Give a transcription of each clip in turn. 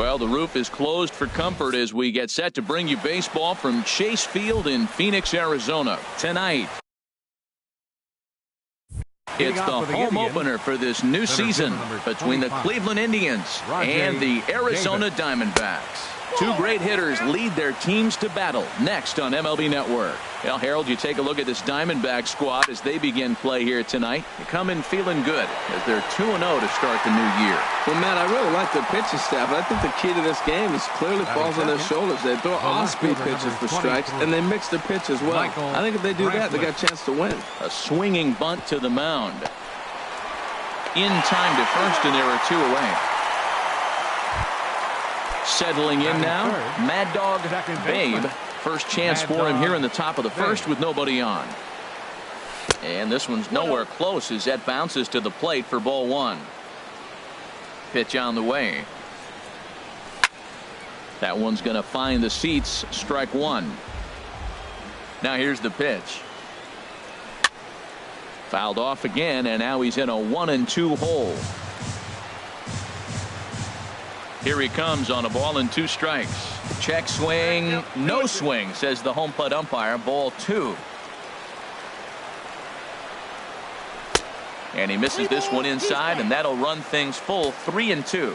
Well, the roof is closed for comfort as we get set to bring you baseball from Chase Field in Phoenix, Arizona tonight. It's the home opener for this new season between the Cleveland Indians and the Arizona Diamondbacks. Two great hitters lead their teams to battle next on MLB Network. Well, Harold, you take a look at this Diamondback squad as they begin play here tonight. They come in feeling good as they're 2-0 to start the new year. Well, Matt, I really like their pitching staff. I think the key to this game is clearly falls on their shoulders. They throw off-speed pitches for strikes, and they mix their pitch as well. I think if they do that, they got a chance to win. A swinging bunt to the mound. In time to first, and there are 2 away. Settling in now, Mad Dog Babe. First chance for him here in the top of the first with nobody on. And this one's nowhere close as that bounces to the plate for ball 1. Pitch on the way. That one's going to find the seats. Strike 1. Now here's the pitch. Fouled off again, and now he's in a 1-2 hole. Here he comes on a ball and 2 strikes. Check swing, no swing, says the home plate umpire. Ball 2. And he misses this one inside, and that'll run things full 3-2.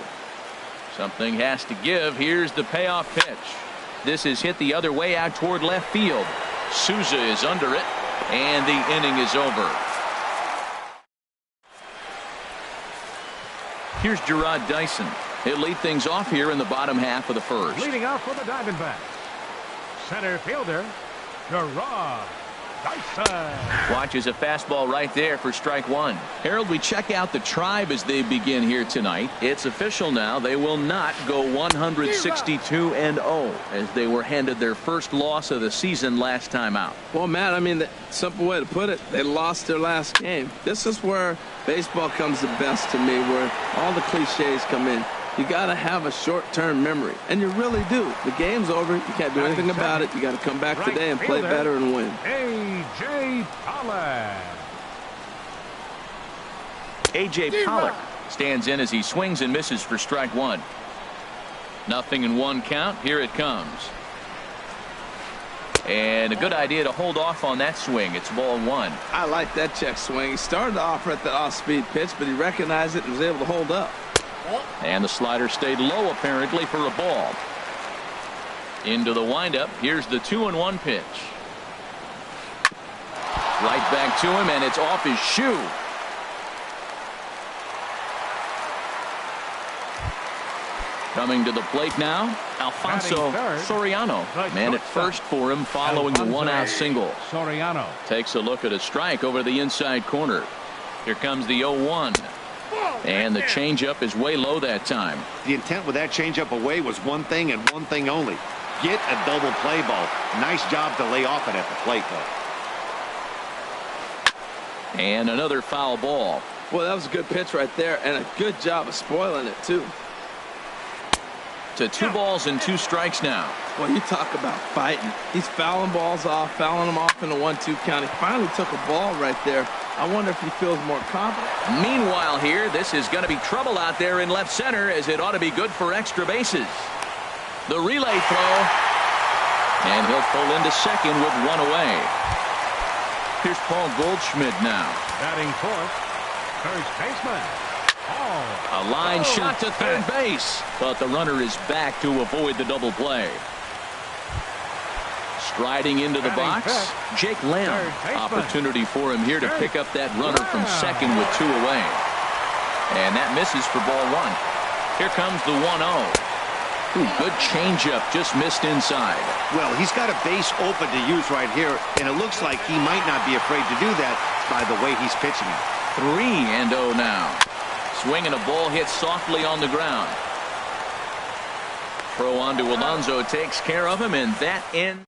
Something has to give. Here's the payoff pitch. This is hit the other way out toward left field. Souza is under it, and the inning is over. Here's Gerard Dyson. He'll lead things off here in the bottom half of the first. Leading off for the Diamondbacks, center fielder Gerard Dyson. Watches a fastball right there for strike 1. Harold, we check out the Tribe as they begin here tonight. It's official now. They will not go 162-0 as they were handed their first loss of the season last time out. Well, Matt, I mean, the simple way to put it, they lost their last game. This is where baseball comes the best to me, where all the cliches come in. You got to have a short-term memory, and you really do. The game's over. You can't do anything about it. You got to come back today and play better and win. A.J. Pollock. A.J. Pollock stands in as he swings and misses for strike 1. 0-1 count. Here it comes. And a good idea to hold off on that swing. It's ball 1. I like that check swing. He started off at the off-speed pitch, but he recognized it and was able to hold up. And the slider stayed low apparently for a ball. Into the windup. Here's the 2-1 pitch. Right back to him, and it's off his shoe. Coming to the plate now, Alfonso Soriano. Man at first for him following the 1-out single. Soriano takes a look at a strike over the inside corner. Here comes the 0-1. And the changeup is way low that time. The intent with that changeup away was one thing and one thing only. Get a double play ball. Nice job to lay off it at the plate, though. And another foul ball. Well, that was a good pitch right there, and a good job of spoiling it, too. To 2 balls and 2 strikes now. Well, you talk about fighting. He's fouling balls off, fouling them off in the 1-2 count. He finally took a ball right there. I wonder if he feels more confident. Meanwhile here, this is going to be trouble out there in left center, as it ought to be good for extra bases. The relay throw. And he'll pull into second with 1 away. Here's Paul Goldschmidt now. Batting fourth, first baseman. A line shot to third base, but the runner is back to avoid the double play. Striding into the box, Jake Lamb. Opportunity for him here to pick up that runner from second with 2 away. And that misses for ball 1. Here comes the 1-0. Good changeup, just missed inside. Well, he's got a base open to use right here, and it looks like he might not be afraid to do that by the way he's pitching it. 3-0 now. Swinging a ball hit softly on the ground. Throw on to Alonso takes care of him, and that ends.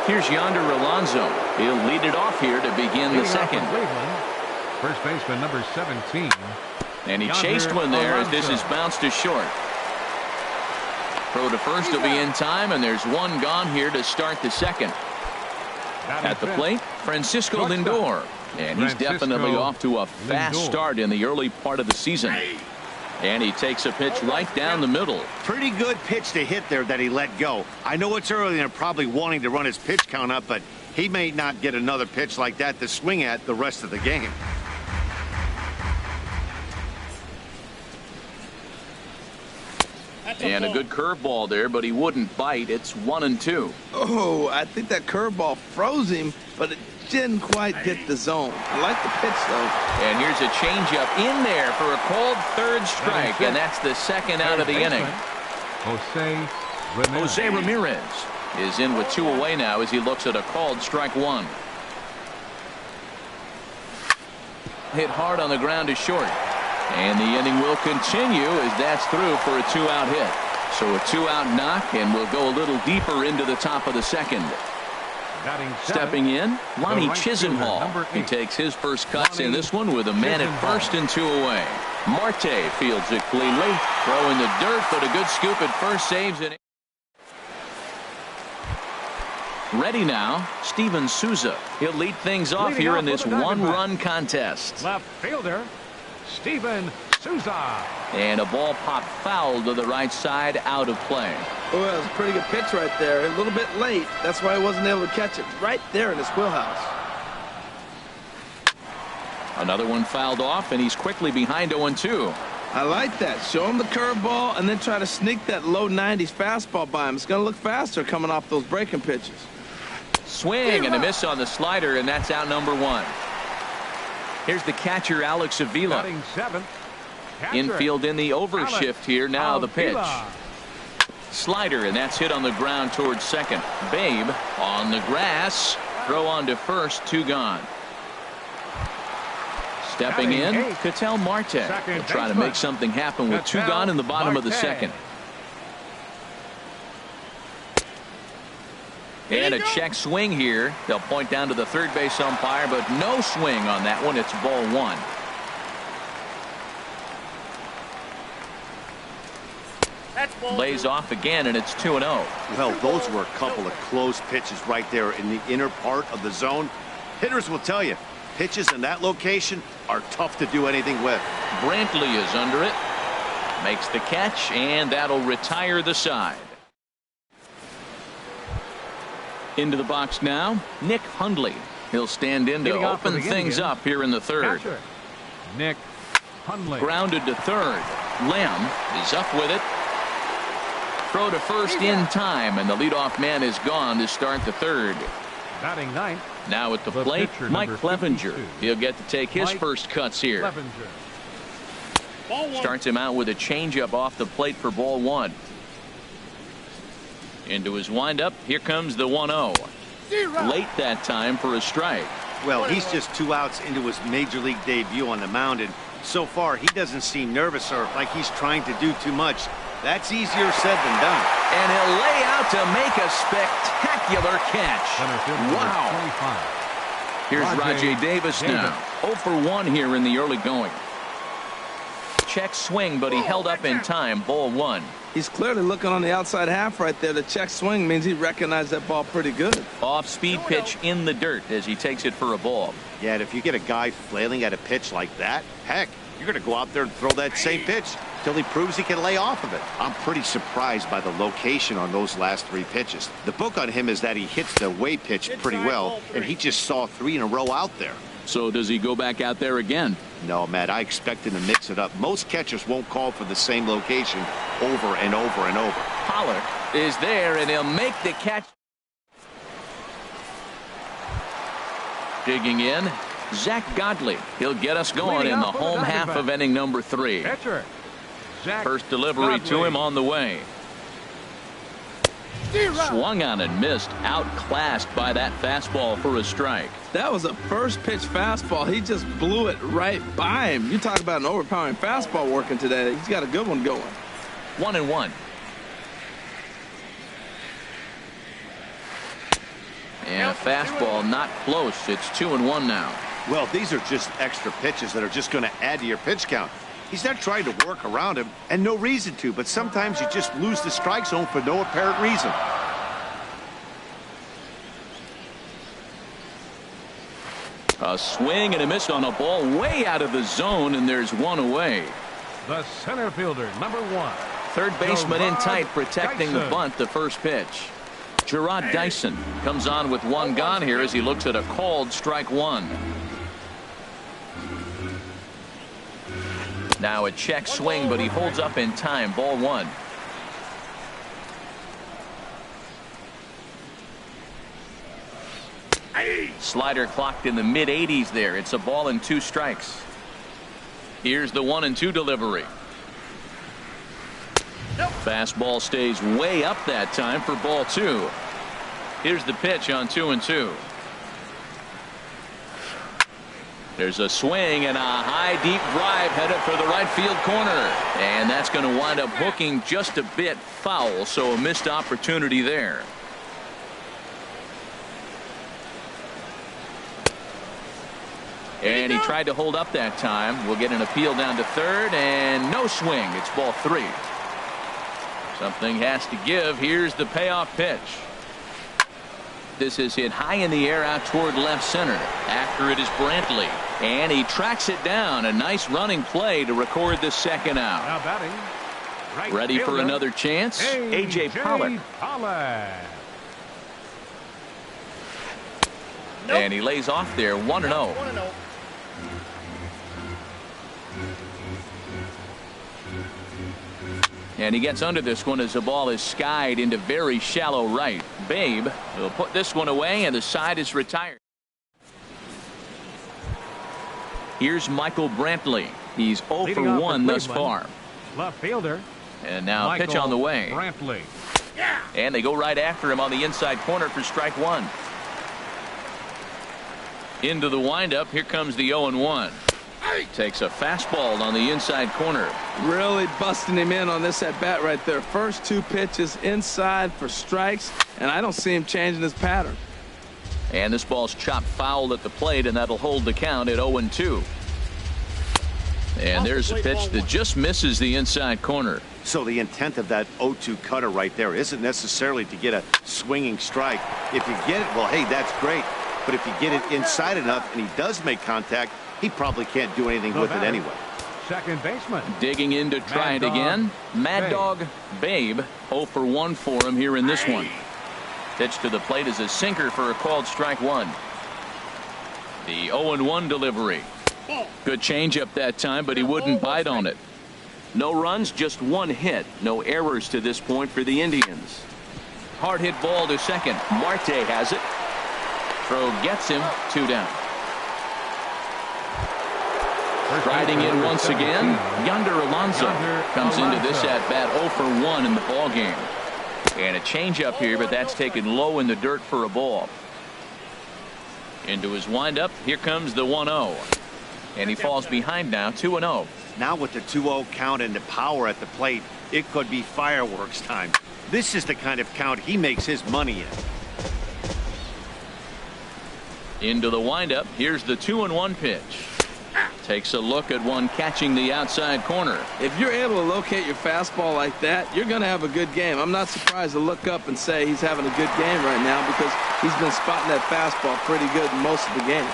Here's Yonder Alonso. He'll lead it off here to begin the second. First baseman number 17. And he chased one there as this is bounced to short. Throw to first will be in time, and there's one gone here to start the second. At the plate, Francisco Lindor. And he's definitely off to a fast start in the early part of the season. And he takes a pitch right down the middle. Pretty good pitch to hit there that he let go. I know it's early and they're probably wanting to run his pitch count up, but he may not get another pitch like that to swing at the rest of the game. And a good curveball there, but he wouldn't bite. It's 1-2. Oh, I think that curveball froze him, but it didn't quite hit the zone. I like the pitch, though. And here's a changeup in there for a called third strike, and that's the second out of the inning. Jose Ramirez is in with 2 away now as he looks at a called strike 1. Hit hard on the ground to short. And the inning will continue as that's through for a 2-out hit. So a 2-out knock, and we'll go a little deeper into the top of the second. Stepping in, Lonnie Chisenhall. He takes his first cuts in this one with a man at first and 2 away. Marte fields it cleanly. Throw in the dirt, but a good scoop at first saves it. Ready now, Steven Souza. He'll lead things off here in this one-run contest. Left fielder, Steven Souza. And a ball popped foul to the right side, out of play. Oh, that was a pretty good pitch right there. A little bit late. That's why he wasn't able to catch it right there in his wheelhouse. Another one fouled off, and he's quickly behind 0-2. I like that. Show him the curveball and then try to sneak that low 90s fastball by him. It's going to look faster coming off those breaking pitches. Swing and a miss on the slider, and that's out number 1. Here's the catcher, Alex Avila. Infield in the overshift here. Now the pitch. Slider, and that's hit on the ground towards second. Babe on the grass. Throw on to first. 2 gone. Stepping in, Ketel Marte. He'll try to make something happen with 2 gone in the bottom of the second. And a check swing here. They'll point down to the third base umpire, but no swing on that one. It's ball 1. Lays off again, and it's 2-0. Well, those were a couple of close pitches right there in the inner part of the zone. Hitters will tell you, pitches in that location are tough to do anything with. Brantley is under it. Makes the catch, and that'll retire the side. Into the box now, Nick Hundley. He'll stand in to open things up here in the third. Nick Hundley. Grounded to third. Lamb is up with it. Throw to first in time, and the leadoff man is gone to start the third. Batting ninth. Now at the plate, Mike Clevenger. He'll get to take his first cuts here. Starts him out with a changeup off the plate for ball 1. Into his windup, here comes the 1-0. Late that time for a strike. Well, he's just 2 outs into his major league debut on the mound, and so far he doesn't seem nervous or like he's trying to do too much. That's easier said than done. And he'll lay out to make a spectacular catch. Wow. Here's Rajay Davis now. 0 for 1 here in the early going. Check swing, but he held up in time. Ball 1. He's clearly looking on the outside half right there. The check swing means he recognized that ball pretty good. Off-speed pitch in the dirt as he takes it for a ball. Yeah, and if you get a guy flailing at a pitch like that, heck, you're going to go out there and throw that same pitch till he proves he can lay off of it. I'm pretty surprised by the location on those last 3 pitches. The book on him is that he hits the away pitch pretty well, and he just saw 3 in a row out there. So does he go back out there again? No, Matt, I expect him to mix it up. Most catchers won't call for the same location over and over and over. Pollard is there, and he'll make the catch. Digging in, Zach Godley. He'll get us going in the home half of inning number 3. First delivery to him on the way. Swung on and missed, outclassed by that fastball for a strike. That was a first pitch fastball. He just blew it right by him. You talk about an overpowering fastball working today. He's got a good one going. 1-1. And a fastball not close. It's 2-1 now. Well, these are just extra pitches that are just going to add to your pitch count. He's not trying to work around him, and no reason to, but sometimes you just lose the strike zone for no apparent reason. A swing and a miss on a ball way out of the zone, and there's 1 away. The center fielder, number 1. Third baseman in Gerard tight, protecting the Dyson. bunt, the first pitch. Gerard Dyson comes on with one gone here as he looks at a called strike one. Now a check swing, but he holds up in time. Ball 1. Slider clocked in the mid-80s there. It's a ball and 2 strikes. Here's the 1-2 delivery. Fastball stays way up that time for ball 2. Here's the pitch on 2-2. There's a swing and a high deep drive headed for the right field corner, and that's going to wind up hooking just a bit foul, so a missed opportunity there. And he tried to hold up that time. We'll get an appeal down to third, and no swing. It's ball 3. Something has to give. Here's the payoff pitch. This is hit high in the air out toward left center. After it is Brantley, and he tracks it down. A nice running play to record the second out. Now batting, right Ready for fielder, another chance? A.J. Pollock. And he lays off there, 1-0. And he gets under this one as the ball is skied into very shallow right. Babe will put this one away, and the side is retired. Here's Michael Brantley. He's 0 Leading for off 1 for thus far. Left fielder. And now Michael pitch on the way. Brantley. And they go right after him on the inside corner for strike 1. Into the windup. Here comes the 0-1. Takes a fastball on the inside corner. Really busting him in on this at bat right there. First 2 pitches inside for strikes, and I don't see him changing his pattern. And this ball's chopped foul at the plate, and that'll hold the count at 0-2. And there's a pitch that just misses the inside corner. So the intent of that 0-2 cutter right there isn't necessarily to get a swinging strike. If you get it, well, hey, that's great. But if you get it inside enough and he does make contact, he probably can't do anything with it anyway. Second baseman. Digging in to try it again. Mad Dog Babe. 0 for 1 for him here in this one. Pitch to the plate is a sinker for a called strike 1. The 0-1 delivery. Good changeup that time, but he wouldn't bite on it. No runs, just 1 hit. No errors to this point for the Indians. Hard hit ball to second. Marte has it. Throw gets him. 2 down. Riding in once again, Yonder Alonso comes into this at bat 0 for 1 in the ball game. And a changeup here, but that's taken low in the dirt for a ball. Into his windup, here comes the 1-0. And he falls behind now, 2-0. Now with the 2-0 count and the power at the plate, it could be fireworks time. This is the kind of count he makes his money in. Into the windup, here's the 2-1 pitch. Takes a look at one catching the outside corner. If you're able to locate your fastball like that, you're going to have a good game. I'm not surprised to look up and say he's having a good game right now because he's been spotting that fastball pretty good most of the game.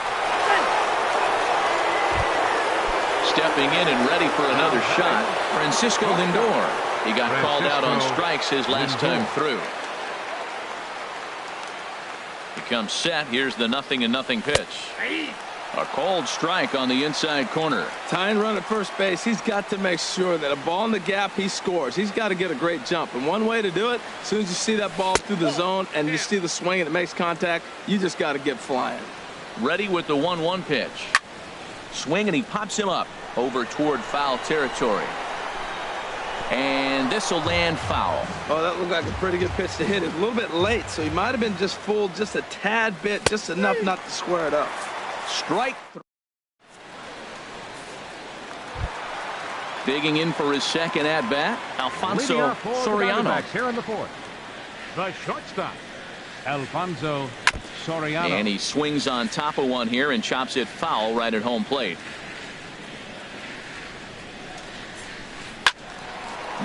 Stepping in and ready for another shot, Francisco Lindor. He got called out on strikes his last time through. He comes set. Here's the 0-0 pitch. A called strike on the inside corner. Tying run at first base. He's got to make sure that a ball in the gap, he scores. He's got to get a great jump. And one way to do it, as soon as you see that ball through the zone and you see the swing and it makes contact, you just got to get flying. Ready with the 1-1 pitch. Swing, and he pops him up over toward foul territory. And this will land foul. Oh, that looked like a pretty good pitch to hit. It was a little bit late, so he might have been just fooled just a tad bit, just enough not to square it up. Strike. Digging in for his second at bat, Alfonso Soriano. Here in the 4th. The shortstop, Alfonso Soriano. And he swings on top of one here and chops it foul right at home plate.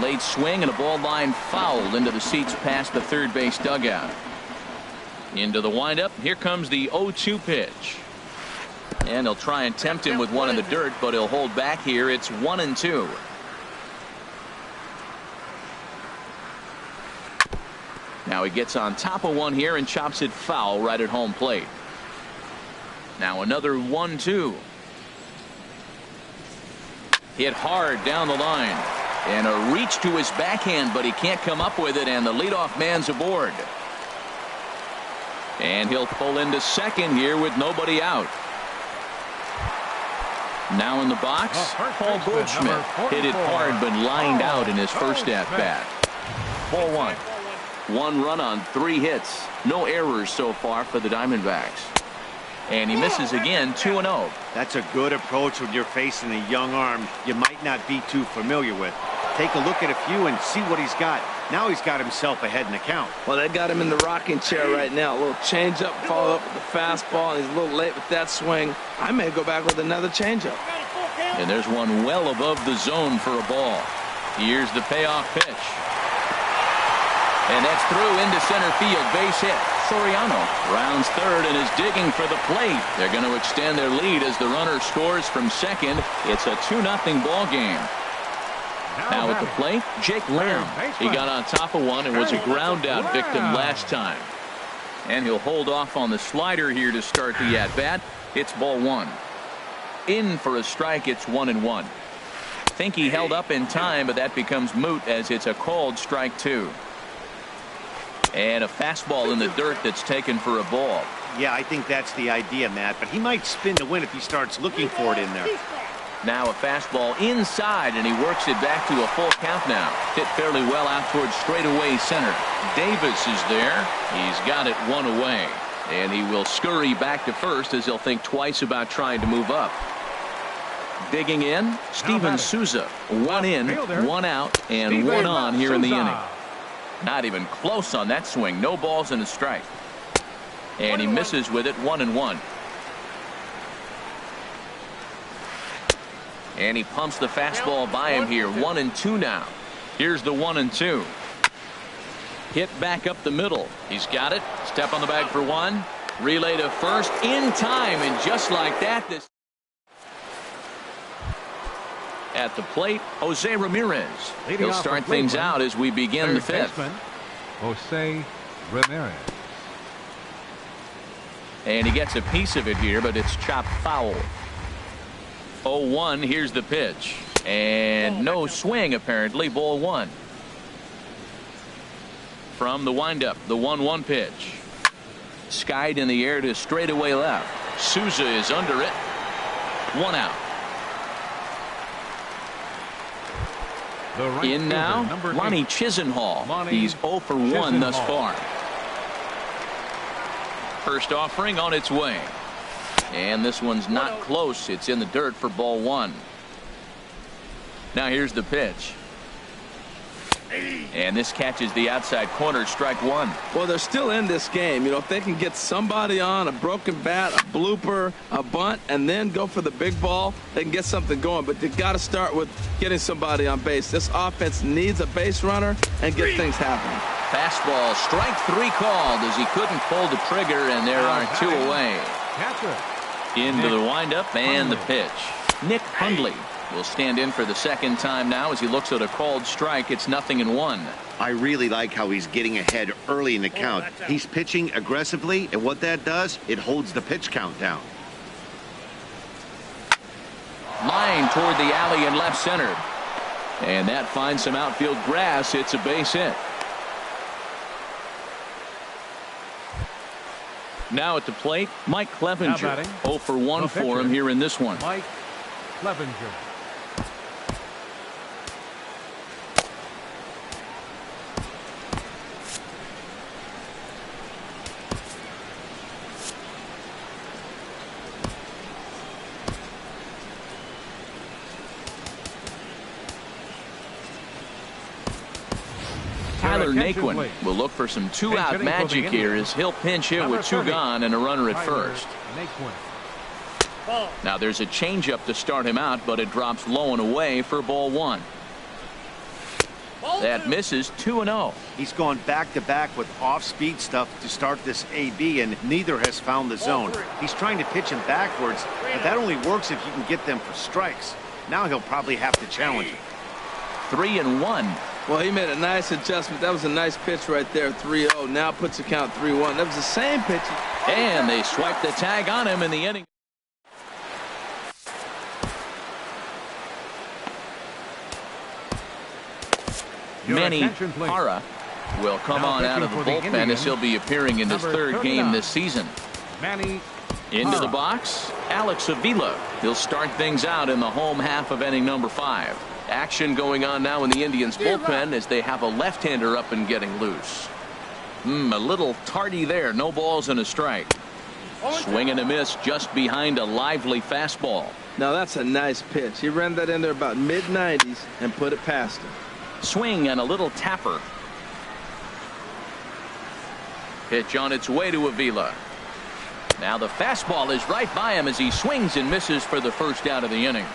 Late swing and a ball line foul into the seats past the third base dugout. Into the windup. Here comes the 0-2 pitch. And he'll try and tempt him with one in the dirt, but he'll hold back here. It's 1-2. Now he gets on top of one here and chops it foul right at home plate. Now another 1-2. Hit hard down the line. And a reach to his backhand, but he can't come up with it, and the leadoff man's aboard. And he'll pull into second here with nobody out. Now in the box, Paul Goldschmidt hit it hard but lined out in his first at-bat. Ball one. 1 run on 3 hits. No errors so far for the Diamondbacks. And he misses again, 2-0. That's a good approach when you're facing a young arm you might not be too familiar with. Take a look at a few and see what he's got. Now he's got himself ahead in the count. Well, they got him in the rocking chair right now. A little changeup, followed up with the fastball, and he's a little late with that swing. I may go back with another changeup. And there's one well above the zone for a ball. Here's the payoff pitch. And that's through into center field, base hit. Soriano rounds third and is digging for the plate. They're going to extend their lead as the runner scores from second. It's a 2-0 ball game. Now at the plate, Jake Lamb. He got on top of one and was a ground out victim last time. And he'll hold off on the slider here to start the at bat. It's ball one. In for a strike. It's 1-1. Think he held up in time, but that becomes moot as it's a called strike 2. And a fastball in the dirt that's taken for a ball. Yeah, I think that's the idea, Matt, but he might spin to win if he starts looking for it in there. Now a fastball inside, and he works it back to a full count now. Hit fairly well out towards straightaway center. Davis is there. He's got it 1 away. And he will scurry back to first as he'll think twice about trying to move up. Digging in, Steven Souza. 1 in, 1 out, and 1 on here in the inning. Not even close on that swing. No balls and a strike. And he misses with it, 1-1. And he pumps the fastball by him here. 1-2 now. Here's the 1-2. Hit back up the middle. He's got it. Step on the bag for 1. Relay to first in time. And just like that, this at the plate, Jose Ramirez. He'll start things out as we begin the 5th. Jose Ramirez. And he gets a piece of it here, but it's chopped foul. 0-1. Here's the pitch. And no swing, apparently. Ball 1. From the windup, the 1-1 pitch. Skied in the air to straightaway left. Souza is under it. 1 out. In now, Lonnie Chisenhall. He's 0 for 1 thus far. First offering on its way. And this one's not close. It's in the dirt for ball 1. Now here's the pitch. And this catches the outside corner, strike 1. Well, they're still in this game. You know, if they can get somebody on, a broken bat, a blooper, a bunt, and then go for the big ball, they can get something going. But they've got to start with getting somebody on base. This offense needs a base runner and get things happening. Fastball, strike 3 called as he couldn't pull the trigger, and there are 2 away. Into the windup and the pitch. Nick Hundley will stand in for the second time now as he looks at a called strike. It's 0-1. I really like how he's getting ahead early in the count. He's pitching aggressively, and what that does, it holds the pitch count down. Line toward the alley in left center. And that finds some outfield grass. It's a base hit. Now at the plate, Mike Clevenger. 0 for 1 for him here in this one. Mike Clevenger. Tyler Naquin will look for some 2-out magic here as he'll pinch hit with 2 gone and a runner at first. Now there's a changeup to start him out, but it drops low and away for ball 1. That misses. 2-0. He's gone back-to-back with off-speed stuff to start this AB, and neither has found the zone. He's trying to pitch him backwards, but that only works if you can get them for strikes. Now he'll probably have to challenge him. 3-1. Well, he made a nice adjustment. That was a nice pitch right there, 3-0. Now puts the count 3-1. That was the same pitch. And they swipe the tag on him in the inning. Manny Hara will come on out of the bullpen as he'll be appearing in his third game this season. Manny Into the box, Alex Avila. He'll start things out in the home half of inning number 5. Action going on now in the Indians bullpen as they have a left-hander up and getting loose. A little tardy there. No balls and a strike. Swing and a miss just behind a lively fastball. Now that's a nice pitch. He ran that in there about mid-90s and put it past him. Swing and a little tapper. Pitch on its way to Avila. Now the fastball is right by him as he swings and misses for the first out of the inning.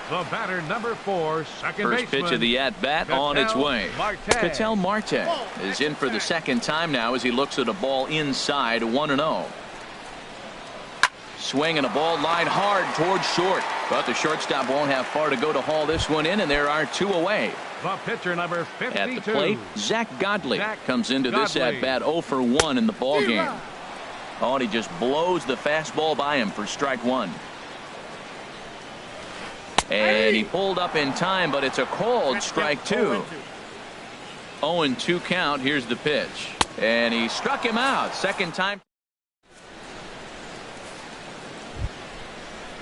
The batter, number 4, second First baseman. pitch of the at-bat on its way. Ketel Marte is in for the second time now as he looks at a ball inside, 1-0. Swing and a ball line hard towards short. But the shortstop won't have far to go to haul this one in, and there are 2 away. The pitcher, number 52. At the plate, Zach Godley comes into this at-bat 0 for 1 in the ballgame. Oh, and he just blows the fastball by him for strike 1. And he pulled up in time, but it's a called strike 2. 0-2 count. Here's the pitch. And he struck him out. Second time.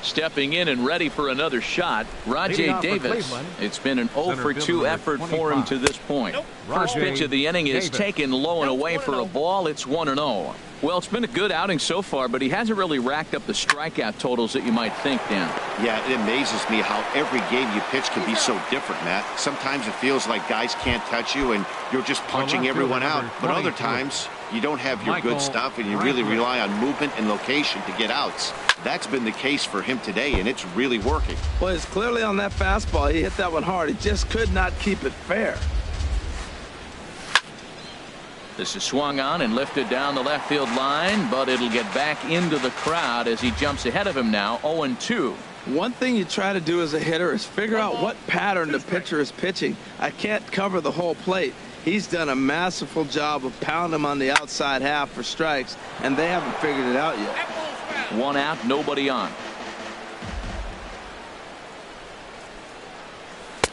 Stepping in and ready for another shot, Rajay Davis. It's been an 0 for 2 effort for him to this point. First pitch of the inning is taken low and away for a ball. It's 1-0. Well, it's been a good outing so far, but he hasn't really racked up the strikeout totals that you might think, Dan. Yeah, it amazes me how every game you pitch can be so different, Matt. Sometimes it feels like guys can't touch you and you're just punching everyone out. But other times you don't have your good stuff and you really rely on movement and location to get outs. That's been the case for him today, and it's really working. Well, it's clearly on that fastball. He hit that one hard. He just could not keep it fair. This is swung on and lifted down the left field line, but it'll get back into the crowd as he jumps ahead of him now, 0-2. One thing you try to do as a hitter is figure out what pattern the pitcher is pitching. I can't cover the whole plate. He's done a masterful job of pounding him on the outside half for strikes, and they haven't figured it out yet. 1 out, nobody on.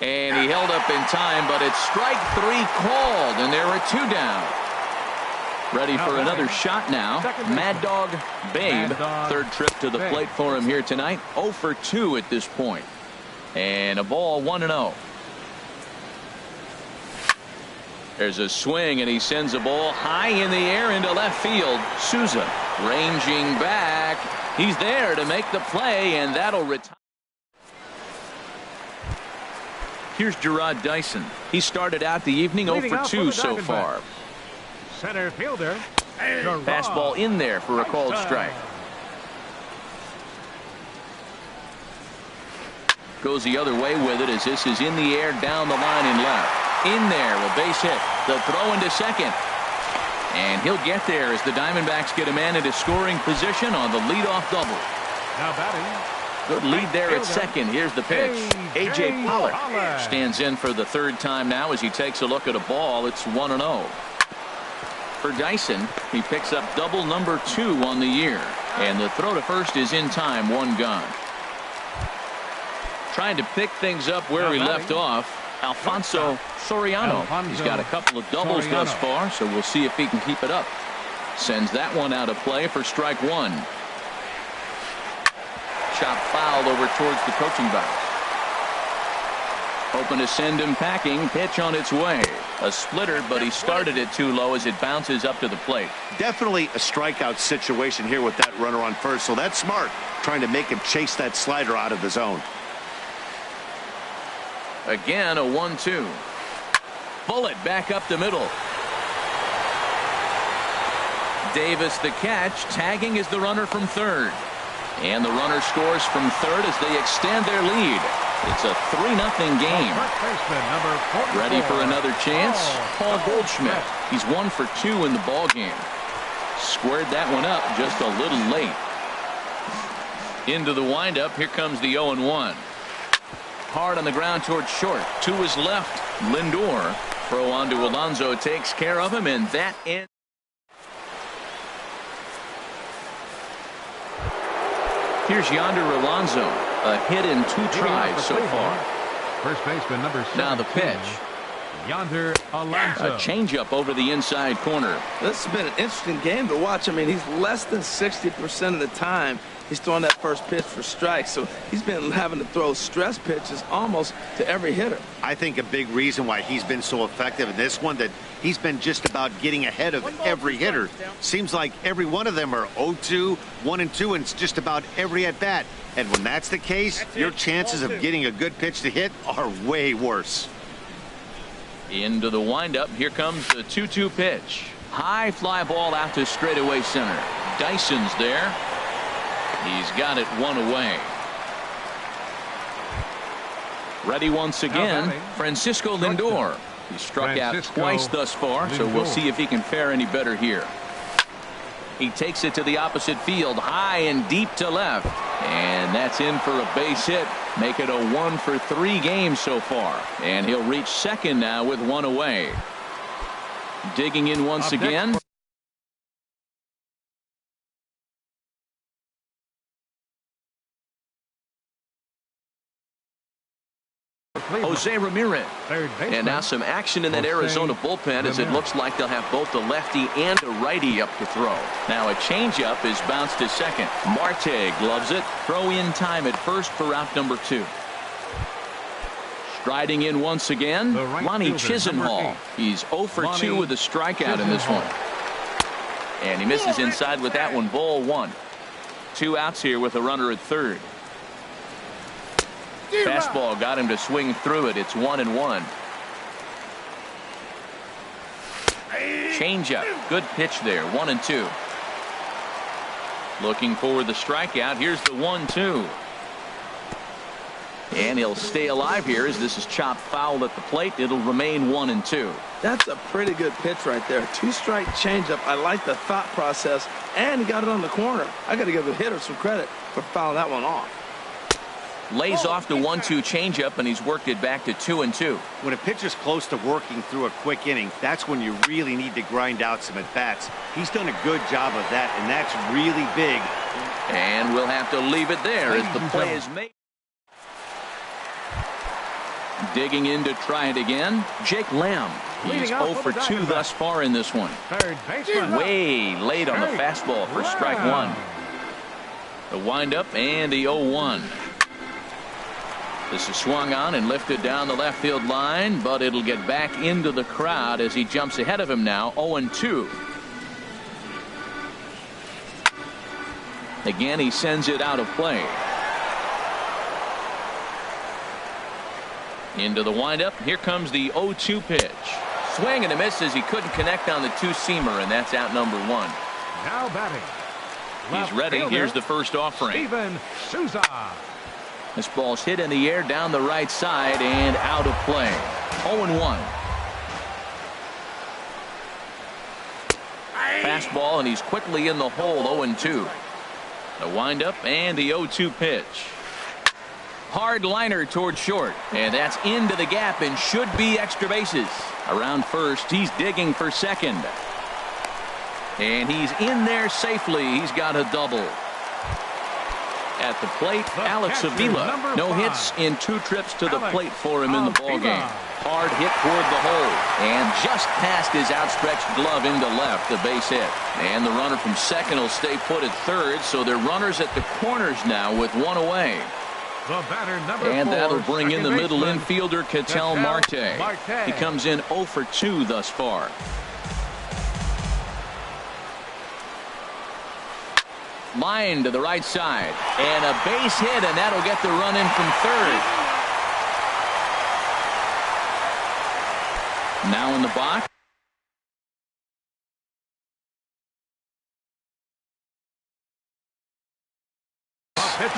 And he held up in time, but it's strike 3 called, and there are 2 down. Ready for another shot now. Mad Dog Babe, third trip to the plate for him here tonight. 0 for 2 at this point. And a ball, 1-0. There's a swing, and he sends a ball high in the air into left field. Souza ranging back. He's there to make the play, and that'll retire. Here's Gerard Dyson. He started out the evening 0 for 2 so far. Center fielder. Fastball in there for a called strike. Goes the other way with it as this is in the air down the line and left. In there, a base hit. The throw into second. And he'll get there as the Diamondbacks get a man into scoring position on the leadoff double. Now batting. Good lead there at second. Here's the pitch. A.J. Pollock stands in for the third time now as he takes a look at a ball. It's 1-0. For Dyson, he picks up double number 2 on the year. And the throw to first is in time, 1 gone. Trying to pick things up where he left off. Alfonso Soriano. He's got a couple of doubles thus far, so we'll see if he can keep it up. Sends that one out of play for strike 1. Shot fouled over towards the coaching box. Hoping to send him packing. Pitch on its way. A splitter, but he started it too low as it bounces up to the plate. Definitely a strikeout situation here with that runner on first, so that's smart, trying to make him chase that slider out of the zone. Again, a 1-2. Bullet back up the middle. Davis the catch. Tagging is the runner from third. And the runner scores from third as they extend their lead. It's a 3-0 game. Ready for another chance. Paul Goldschmidt. He's 1 for 2 in the ball game. Squared that one up just a little late. Into the windup. Here comes the 0-1. Hard on the ground towards short. To his left, Lindor. Throw on to Alonso takes care of him, and that ends. Here's Yonder Alonso, a hit in 2 tries so far. First baseman number 17. Now the pitch. Yonder Alonso. A changeup over the inside corner. This has been an interesting game to watch. I mean, he's less than 60% of the time he's throwing that first pitch for strikes. So he's been having to throw stress pitches almost to every hitter. I think a big reason why he's been so effective in this one, that he's been just about getting ahead of every hitter. Seems like every one of them are 0-2, 1-2, and it's just about every at-bat. And when that's the case, your chances of getting a good pitch to hit are way worse. Into the windup. Here comes the 2-2 pitch. High fly ball out to straightaway center. Dyson's there. He's got it 1 away. Ready once again, Francisco Lindor. He struck out twice thus far, so we'll see if he can fare any better here. He takes it to the opposite field, high and deep to left. And that's in for a base hit. Make it a 1-for-3 game so far. And he'll reach second now with 1 away. Digging in once again. Jose Ramirez. And now some action in that Arizona bullpen, as it looks like they'll have both a lefty and a righty up to throw. Now a changeup is bounced to second. Marte gloves it. Throw in time at first for out number 2. Striding in once again, Lonnie Chisenhall. He's 0 for 2 with a strikeout in this one. And he misses inside with that one. Ball 1. 2 outs here with a runner at third. Fastball got him to swing through it. It's 1-1. Changeup. Good pitch there. 1-2. Looking for the strikeout. Here's the 1-2. And he'll stay alive here as this is chopped foul at the plate. It'll remain 1-2. That's a pretty good pitch right there. 2-strike changeup. I like the thought process, and he got it on the corner. I got to give the hitter some credit for fouling that one off. Lays off the 1-2 changeup, and he's worked it back to 2-2. When a pitcher's close to working through a quick inning, that's when you really need to grind out some at-bats. He's done a good job of that, and that's really big. And we'll have to leave it there as the play is made. Digging in to try it again, Jake Lamb. He's 0 for 2 thus far in this one. Way late on the fastball for strike 1. The windup and the 0-1. This is swung on and lifted down the left field line, but it'll get back into the crowd as he jumps ahead of him now. 0-2. Again, he sends it out of play. Into the windup. Here comes the 0-2 pitch. Swing and a miss as he couldn't connect on the 2-seamer, and that's out number 1. Now batting. He's ready. Here's the first offering. Steven Souza. This ball's hit in the air down the right side and out of play. 0-1. Fastball, and he's quickly in the hole. 0-2. The windup and the 0-2 pitch. Hard liner toward short, and that's into the gap and should be extra bases. Around first, he's digging for second. And he's in there safely. He's got a double. At the plate, Alex Avila. No hits in 2 trips to the plate for him in the ballgame. Hard hit toward the hole, and just past his outstretched glove into left, the base hit. And the runner from second will stay put at third, so they're runners at the corners now with 1 away. And that'll bring in the middle infielder, Ketel Marte. He comes in 0 for 2 thus far. Line to the right side, and a base hit, and that'll get the run in from third. Now in the box.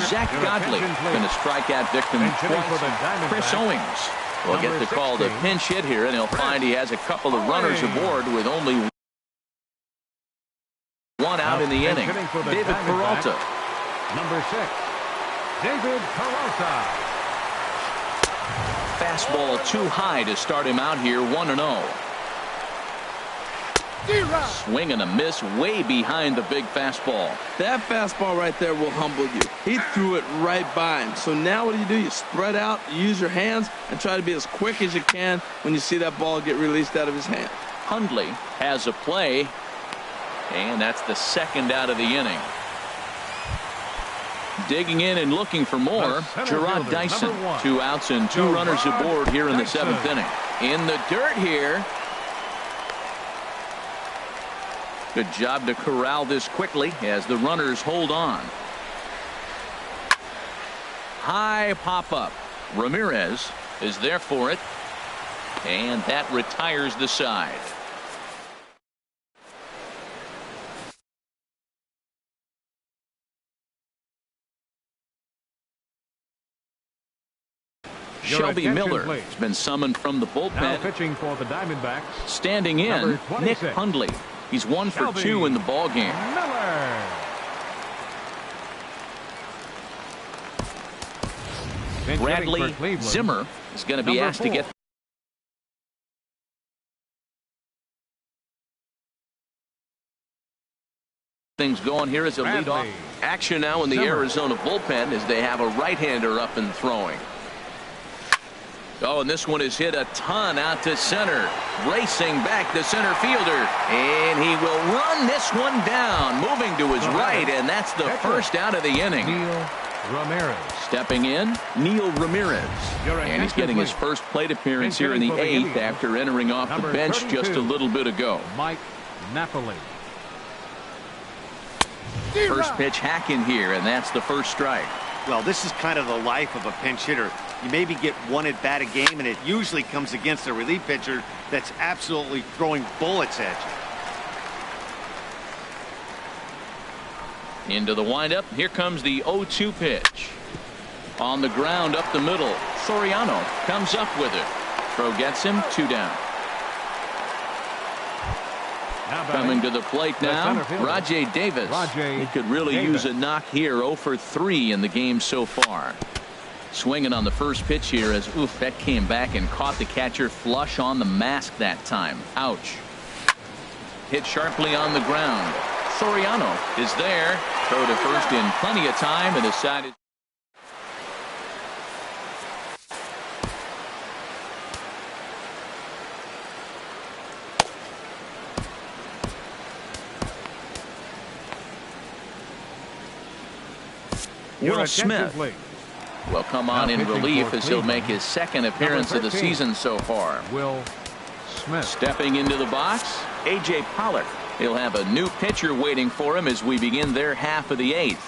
Zach Godley going to strike out victim twice. Chris Owings will get the call to pinch hit here, and he'll find he has a couple of runners aboard with only 1 out in the inning. David Peralta. Number 6, David Peralta. fastball too high to start him out here 1-0. Swing and a miss way behind the big fastball. That fastball right there will humble you. He threw it right by him. So now what do? You spread out, you use your hands, and try to be as quick as you can when you see that ball get released out of his hand. Hundley has a play, and that's the second out of the inning. Digging in and looking for more, Gerard Dyson. 2 outs and 2 runners aboard here in the 7th inning. In the dirt here. Good job to corral this quickly as the runners hold on. High pop-up. Ramirez is there for it, and that retires the side. Shelby Miller has been summoned from the bullpen. Now pitching for the Diamondbacks. Standing in, Nick Hundley. He's 1 for 2 in the ball game. Miller. Bradley Zimmer is going to be asked to get things going here as a leadoff. Action now in the Arizona bullpen as they have a right-hander up and throwing. Oh, and this one is hit a ton out to center. Racing back the center fielder. And he will run this one down. Moving to his right, and that's the first out of the inning. Neil Ramirez. Stepping in, Neil Ramirez. And he's getting his first plate appearance here in the 8th after entering off the bench just a little bit ago. Mike Napoli. First pitch hack in here, and that's the first strike. Well, this is kind of the life of a pinch hitter. You maybe get 1 at bat a game, and it usually comes against a relief pitcher that's absolutely throwing bullets at you. Into the windup. Here comes the 0-2 pitch. On the ground up the middle. Soriano comes up with it. Throw gets him. 2 down. Coming to the plate now, Rajay Davis. He could really use a knock here. 0 for 3 in the game so far. Swinging on the first pitch here as that came back and caught the catcher flush on the mask that time. Ouch. Hit sharply on the ground. Soriano is there. Throw to first in plenty of time, and the side is Will Smith will come on in relief as he'll make his second appearance of the season so far. Will Smith. Stepping into the box, A.J. Pollock. He'll have a new pitcher waiting for him as we begin their half of the 8th.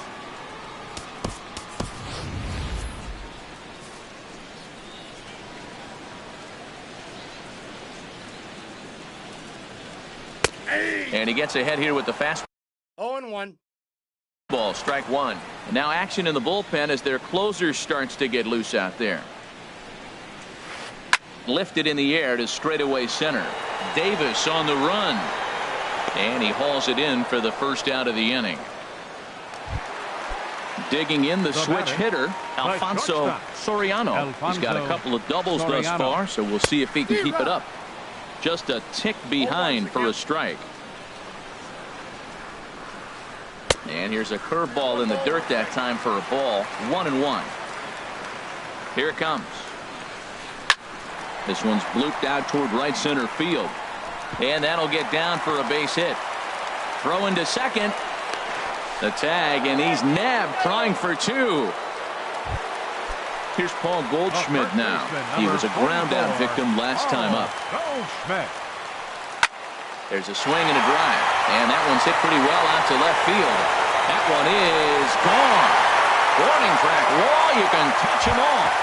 And he gets ahead here with the fastball. 0-1. Ball, strike 1. And now action in the bullpen as their closer starts to get loose out there. Lifted in the air to straightaway center. Davis on the run. And he hauls it in for the first out of the inning. Digging in the switch hitter, Alfonso Soriano. He's got a couple of doubles thus far, so we'll see if he can keep it up. Just a tick behind for a strike. And here's a curveball in the dirt that time for a ball. 1-1. Here it comes. This one's blooped out toward right center field. And that'll get down for a base hit. Throw into second. The tag, and he's nabbed, trying for 2. Here's Paul Goldschmidt now. He was a ground out victim last time up. Goldschmidt. There's a swing and a drive, and that one's hit pretty well out to left field. That one is gone. Warning track wall. You can touch him off.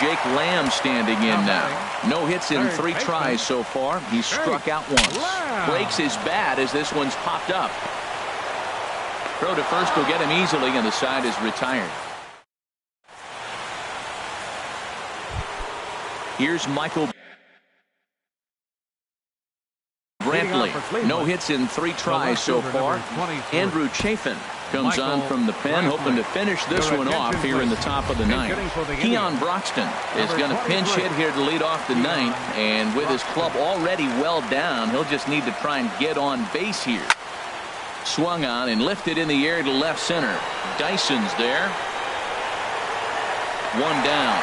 Jake Lamb standing in now. No hits in 3 tries so far. He's struck out once. Breaks his bat as this one's popped up. Throw to first will get him easily, and the side is retired. Here's Michael Brantley. Cleveland. No hits in 3 tries so far. Andrew Chafin comes on from the pen, hoping to finish this one off here in the top of the 9th. Keon Broxton is going to pinch hit here to lead off the 9th, and with his club already well down, he'll just need to try and get on base here. Swung on and lifted in the air to left center. Dyson's there. 1 down.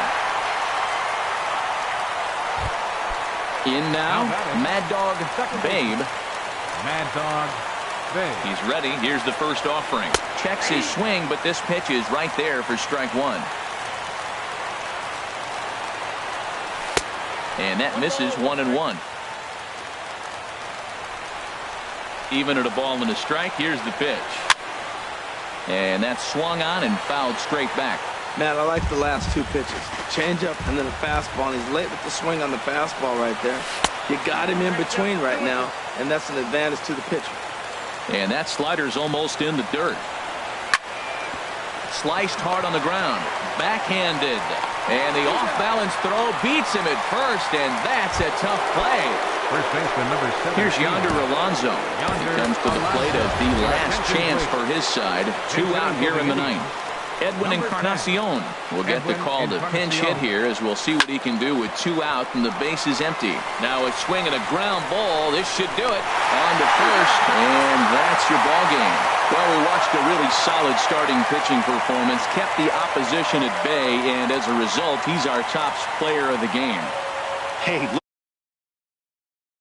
In now, Mad Dog Babe. Mad Dog Babe. He's ready. Here's the first offering. Checks his swing, but this pitch is right there for strike 1. And that misses 1-1. Even at a ball and a strike, here's the pitch. And that's swung on and fouled straight back. Man, I like the last 2 pitches. Changeup and then a fastball. And he's late with the swing on the fastball right there. You got him in between right now, and that's an advantage to the pitcher. And that slider's almost in the dirt. Sliced hard on the ground. Backhanded. And the off-balance throw beats him at first, and that's a tough play. First baseman number 7. Here's Yonder Alonso. He comes to the plate as the last chance for his side. 2 out here in the 9th. Edwin Encarnacion will get the call to pinch hit here, as we'll see what he can do with 2 out and the base is empty. Now a swing and a ground ball. This should do it. On to first, and that's your ball game. Well, we watched a really solid starting pitching performance, kept the opposition at bay, and as a result, he's our top player of the game. Hey,